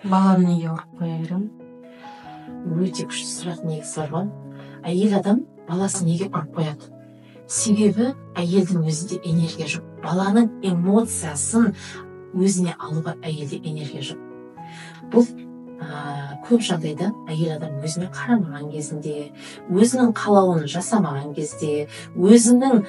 Баланы неге ұрып қоя беремін? Өте күшті сұрақ негізі бар ғой. Әйел адам баласын неге ұрып қояды? Себебі әйелдің өзінде энергия жоқ. Баланың эмоциясын өзіне алуға әйелде энергия жоқ. Бұл көп жағдайда әйел адам өзіне қарамаған кезінде, өзінің қалауын жасамаған кезде, өзінің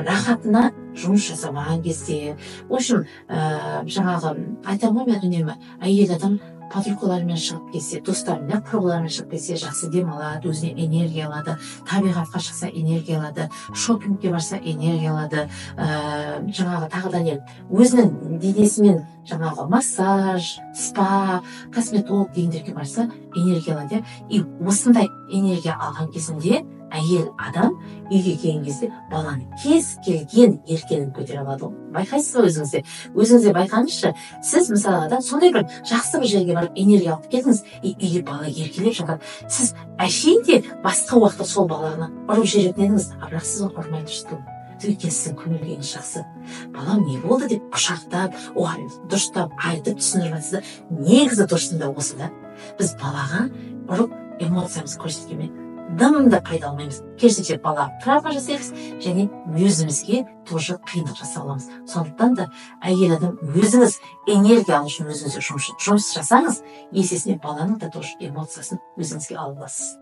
рахатына жұмыс жасамаған кезде, в общем, жаңағы айтамын ғой мен үнемі, әйел адам подругаларымен шығып келсе, достарымен, құрбыларымен шығып келсе, жақсы демалады, өзіне энергия алады, табиғатқа шықса энергия алады, шопингке барса энергия алады, жаңағы тағы да не, өзінің денесімен жаңағы массаж, спа, косметолог дегендерге барса энергия алады. И осындай энергия алған кезінде әйел адам үйге келген кезде баланың кез келген еркенін көтере алады. Байқайсыз ба өзіңізде? Өзіңізде байқаңызшы, сіз мысалға да сондай бір жақсы бір жерге барып энергия алып келдіңіз, и үйде бала еркелеп жатады. Сіз әшейін де басқа уақытта сол баланы ұрып жіберетін едіңіз, бірақ сіз оны ұрмай тұрсыз. Өйткені сіздің көңіл күйіңіз жақсы. Балам не болды деп құшақтап, оған дұрыстап айтып түсіндіріп жатсыз да, негізі дұрысында осы да. Біз балаға ұрып эмоциямызды көрсеткенмен дымды пайда алмаймыз. Керісінше бала травма жасаймыз және өзімізге тоже қиындық жасап аламыз. Сондықтан да әйел адам өзіңіз энергия алу үшін өзіңізге жұмыс жасаңыз, есесіне баланың да тоже эмоциясын өзіңізге ала аласыз.